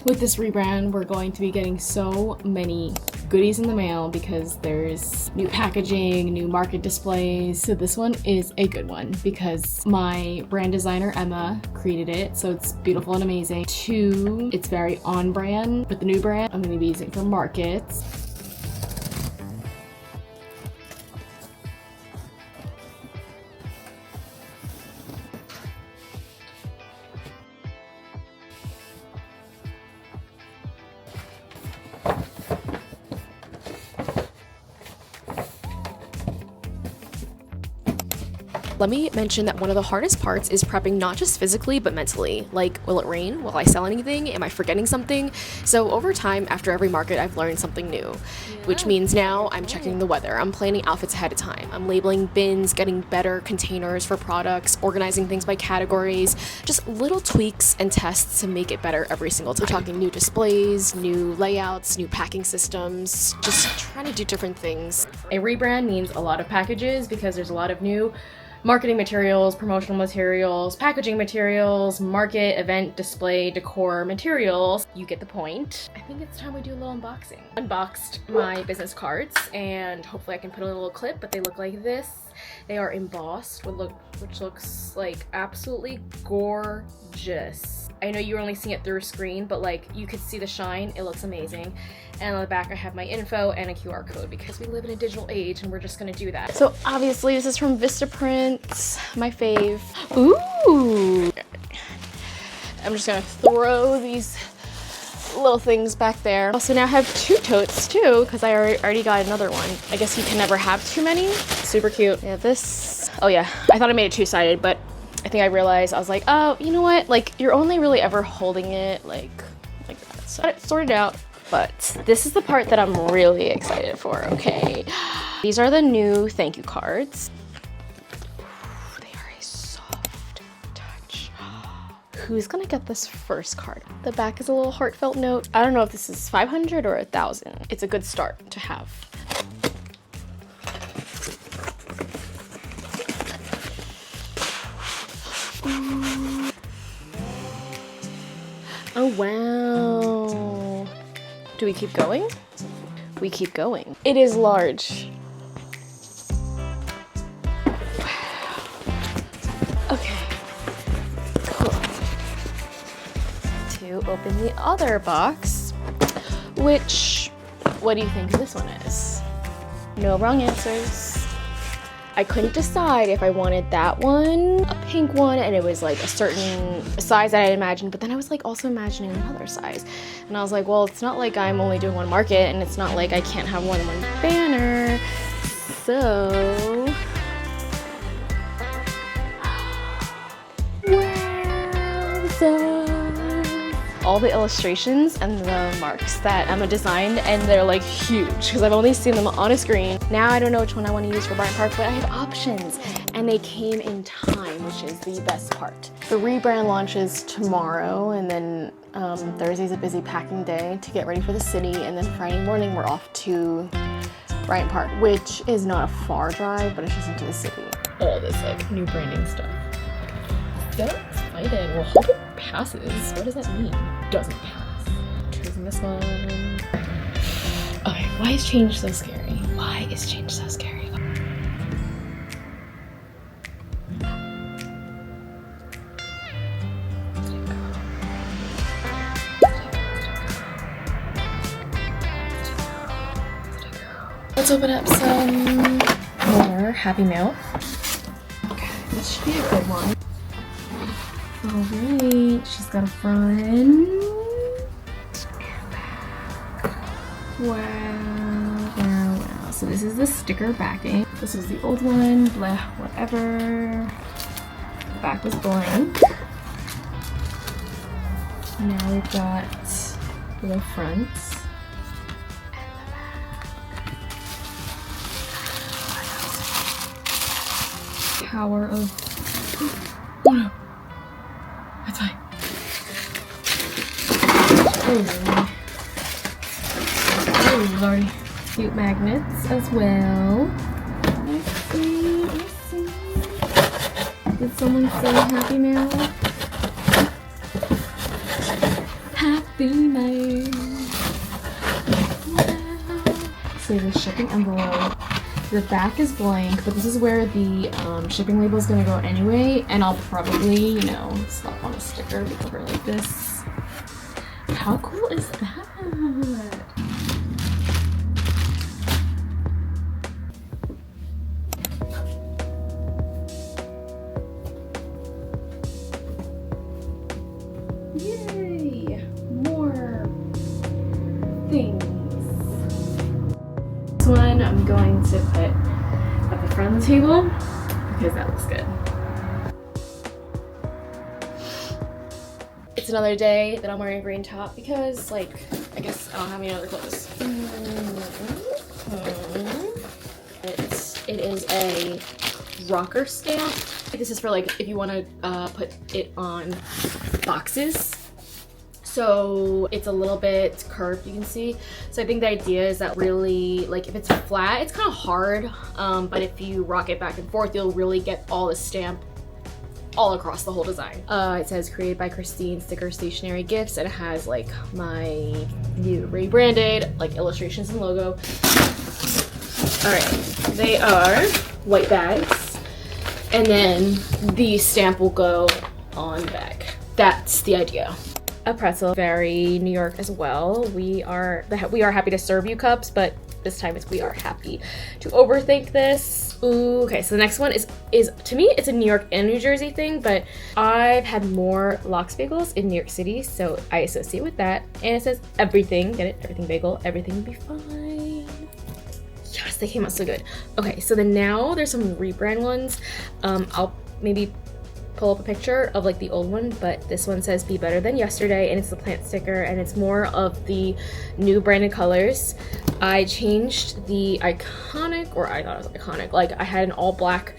With this rebrand, we're going to be getting so many goodies in the mail because there's new packaging, new market displays. So this one is a good one because my brand designer, Emma, created it. So it's beautiful and amazing. 2, it's very on brand with the new brand I'm going to be using for markets. Let me mention that one of the hardest parts is prepping not just physically but mentally. Like, will it rain? Will I sell anything? Am I forgetting something? So over time, after every market, I've learned something new, which means now I'm checking the weather. I'm planning outfits ahead of time. I'm labeling bins, getting better containers for products, organizing things by categories, just little tweaks and tests to make it better every single time. We're talking new displays, new layouts, new packing systems, just trying to do different things. A rebrand means a lot of packages because there's a lot of new marketing materials, promotional materials, packaging materials, market, event, display, decor materials. You get the point. I think it's time we do a little unboxing. Unboxed my business cards and hopefully I can put a little clip, but they look like this. They are embossed, which looks like absolutely gorgeous. I know you're only seeing it through a screen, but like you could see the shine. It looks amazing. And on the back I have my info and a QR code because we live in a digital age and we're just gonna do that. So obviously this is from Vistaprint, my fave. Ooh! I'm just gonna throw these little things back there. Also now I have 2 totes too because I already got another one. I guess you can never have too many. Super cute. Yeah, this, oh yeah, I thought I made it 2-sided, but I think I realized, I was like, oh, you know what? Like, you're only really ever holding it like that. So I got it sorted out, but this is the part that I'm really excited for, okay? These are the new thank you cards. They are a soft touch. Who's gonna get this first card? The back is a little heartfelt note. I don't know if this is 500 or 1,000. It's a good start to have. Oh wow. Do we keep going? We keep going. It is large. Wow. Okay. Cool. To open the other box, which, what do you think this one is? No wrong answers. I couldn't decide if I wanted that one, a pink one, and it was like a certain size that I imagined, but then I was like also imagining another size. And I was like, well, it's not like I'm only doing one market, and it's not like I can't have more than one banner. So, all the illustrations and the marks that Emma designed, and they're like huge because I've only seen them on a screen. Now I don't know which one I want to use for Bryant Park, but I have options and they came in time, which is the best part. The rebrand launches tomorrow, and then Thursday's a busy packing day to get ready for the city, and then Friday morning we're off to Bryant Park, which is not a far drive, but it's just into the city. All this like new branding stuff. Get excited. Well, hope it passes. What does that mean? Doesn't pass. Choosing this one. Okay, why is change so scary? Why is change so scary? Let's open up some more Happy Mail. Okay, this should be a good one. Alright, she's got a front and back. Wow, wow, wow. So this is the sticker backing. This was the old one, blah, whatever. The back was blank. Now we've got the front. Power of, oh no, that's fine. Oh lordy, cute magnets as well. Let's see, let's see. Did someone say Happy Mail? Happy steaming. So the shipping envelope. The back is blank, but this is where the shipping label is gonna go anyway, and I'll probably, you know, slap on a sticker because we're like this. How cool is that? Yay! More things. This one I'm going to put at the front of the table because that looks good. It's another day that I'm wearing a green top because, like, I guess I don't have any other clothes. It is a rocker stamp. This is for, like, if you want to put it on boxes. So it's a little bit curved, you can see. So I think the idea is that really, like, if it's flat, it's kind of hard, but if you rock it back and forth, you'll really get all the stamp all across the whole design. It says created by Christine Sticker Stationery Gifts, and it has like my new rebranded like illustrations and logo. All right, they are white bags, and then the stamp will go on the bag. That's the idea. A pretzel, very New York as well. We are happy to serve you cups, but this time we are happy to overthink this. Ooh, okay, so the next one is to me it's a New York and New Jersey thing, but I've had more lox bagels in New York City, so I associate with that. And it says everything, get it? Everything bagel, everything will be fine. Yes, they came out so good. Okay, so then now there's some rebrand ones. I'll maybe pull up a picture of like the old one, but this one says be better than yesterday, and it's the plant sticker, and it's more of the new branded colors. I changed the iconic, or I thought it was iconic, like I had an all black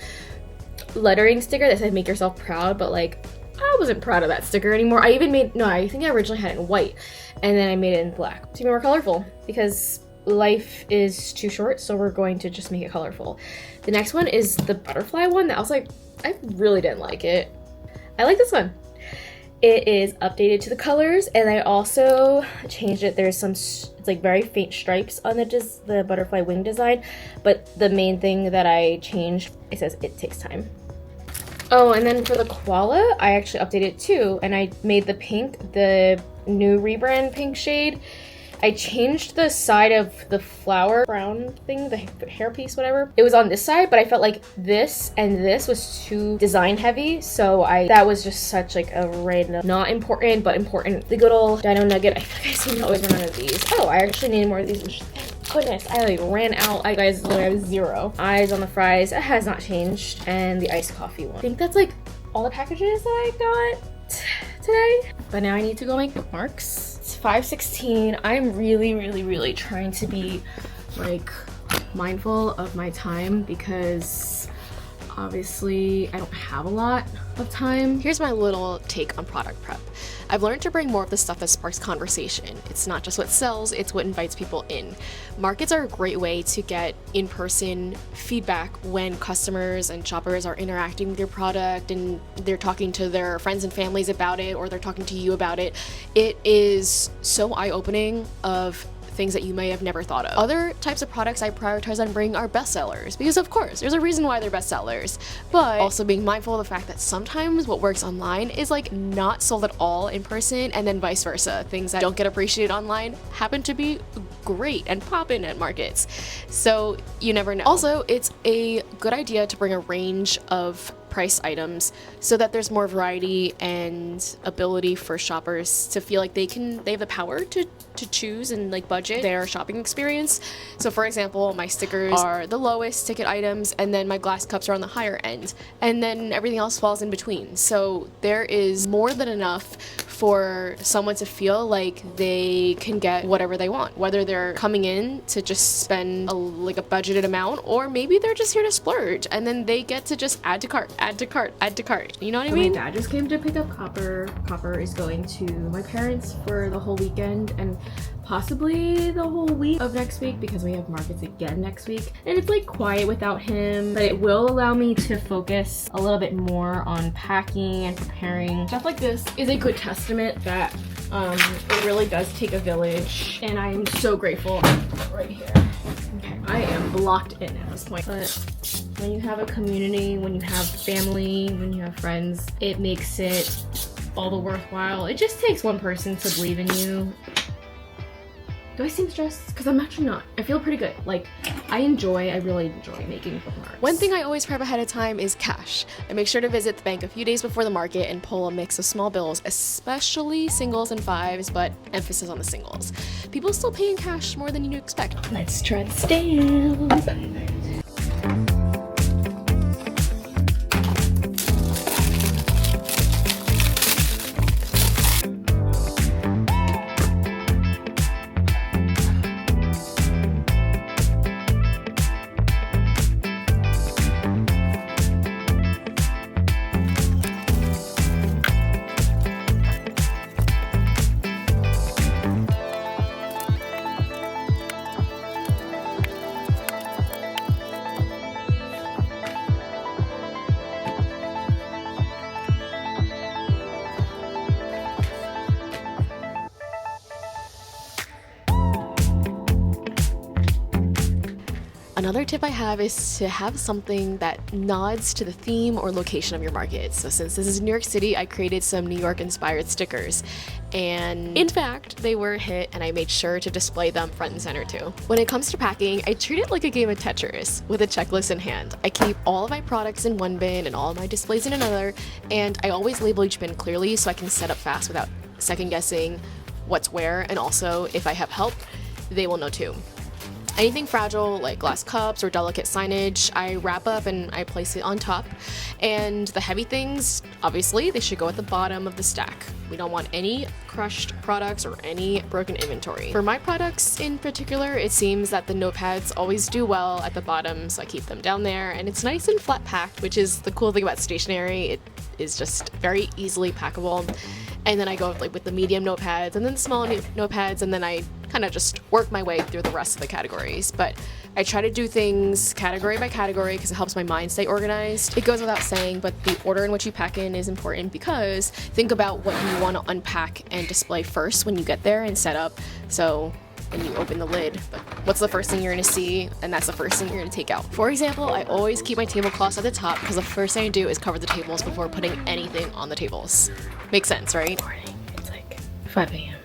lettering sticker that said make yourself proud, but like I wasn't proud of that sticker anymore. I think I originally had it in white, and then I made it in black to be more colorful because life is too short, so we're going to just make it colorful. The next one is the butterfly one that I was like, I really didn't like it. I like this one. It is updated to the colors, and I also changed it. There's some, it's like very faint stripes on the butterfly wing design, but the main thing that I changed, it says it takes time. Oh, and then for the koala, I actually updated it too, and I made the pink, the new rebrand pink shade. I changed the side of the flower brown thing, the hair piece, whatever. It was on this side, but I felt like this and this was too design heavy. So that was just such like a random, not important, but important. The good old dino nugget. I feel like I seem to always run out of these. Oh, I actually need more of these. Thank goodness, I like ran out. I guys literally have 0. Eyes on the fries, it has not changed. And the iced coffee one. I think that's like all the packages that I got today. But now I need to go make bookmarks. 5:16. I'm really trying to be like mindful of my time because obviously I don't have a lot of time. Here's my little take on product prep. I've learned to bring more of the stuff that sparks conversation. It's not just what sells, it's what invites people in. Markets are a great way to get in-person feedback when customers and shoppers are interacting with your product and they're talking to their friends and families about it, or they're talking to you about it. It is so eye-opening of things that you may have never thought of. Other types of products I prioritize on bringing are bestsellers, because of course, there's a reason why they're bestsellers, but also being mindful of the fact that sometimes what works online is like not sold at all in person, and then vice versa. Things that don't get appreciated online happen to be great and pop in at markets. So you never know. Also, it's a good idea to bring a range of price items so that there's more variety and ability for shoppers to feel like they have the power to choose and like budget their shopping experience. So for example, my stickers are the lowest ticket items, and then my glass cups are on the higher end, and then everything else falls in between. So there is more than enough for someone to feel like they can get whatever they want, whether they're coming in to just spend a budgeted amount, or maybe they're just here to splurge and then they get to just add to cart. You know what I mean? My dad just came to pick up Copper. Copper is going to my parents for the whole weekend and possibly the whole week of next week because we have markets again next week. And it's like quiet without him, but it will allow me to focus a little bit more on packing and preparing. Stuff like this is a good testament that It really does take a village, and I am so grateful. Right here. Okay, I am blocked in at this point. But when you have a community, when you have family, when you have friends, it makes it all the worthwhile. It just takes one person to believe in you. Do I seem stressed? Because I'm actually not. I feel pretty good. Like, I really enjoy making bookmarks. One thing I always prep ahead of time is cash. I make sure to visit the bank a few days before the market and pull a mix of small bills, especially singles and fives, but emphasis on the singles. People still pay in cash more than you expect. Let's try the stamp. Another tip I have is to have something that nods to the theme or location of your market. So since this is New York City, I created some New York inspired stickers. And in fact, they were a hit and I made sure to display them front and center too. When it comes to packing, I treat it like a game of Tetris with a checklist in hand. I keep all of my products in one bin and all of my displays in another, and I always label each bin clearly so I can set up fast without second guessing what's where, and also if I have help, they will know too. Anything fragile like glass cups or delicate signage, I wrap up and I place it on top. And the heavy things, obviously, they should go at the bottom of the stack. We don't want any crushed products or any broken inventory. For my products in particular, it seems that the notepads always do well at the bottom, so I keep them down there. And it's nice and flat packed, which is the cool thing about stationery. It is just very easily packable. And then I go with the medium notepads and then the small notepads, and then I kind of just work my way through the rest of the categories. But I try to do things category by category because it helps my mind stay organized. It goes without saying, but the order in which you pack in is important because think about what you want to unpack and display first when you get there and set up. So when you open the lid, what's the first thing you're gonna see? And that's the first thing you're gonna take out. For example, I always keep my tablecloths at the top because the first thing I do is cover the tables before putting anything on the tables. Makes sense, right? It's like 5 a.m.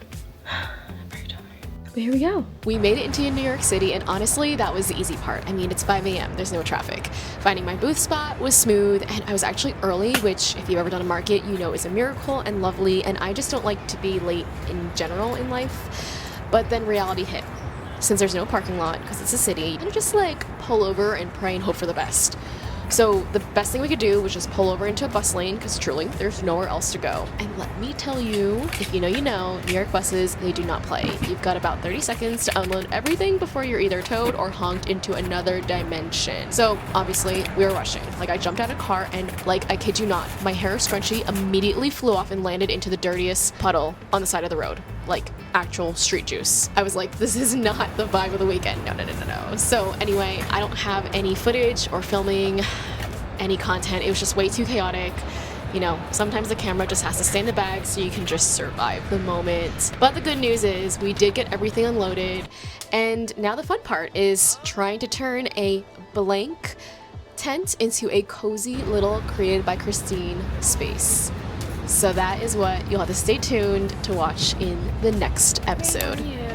I'm very tired. But here we go. We made it into New York City, and honestly, that was the easy part. I mean, it's 5 a.m., there's no traffic. Finding my booth spot was smooth, and I was actually early, which if you've ever done a market, you know is a miracle and lovely, and I just don't like to be late in general in life. But then reality hit. Since there's no parking lot, because it's a city, and just like pull over and pray and hope for the best. So the best thing we could do was just pull over into a bus lane because truly there's nowhere else to go. And let me tell you, if you know, New York buses, they do not play. You've got about 30 seconds to unload everything before you're either towed or honked into another dimension. So obviously we were rushing. Like I jumped out of a car and like I kid you not, my hair scrunchie immediately flew off and landed into the dirtiest puddle on the side of the road. Like actual street juice. I was like, this is not the vibe of the weekend. No. So anyway, I don't have any footage or filming, any content. It was just way too chaotic. You know, sometimes the camera just has to stay in the bag so you can just survive the moment. But the good news is we did get everything unloaded. And now the fun part is trying to turn a blank tent into a cozy little created by Christine space. So that is what you'll have to stay tuned to watch in the next episode. Thank you.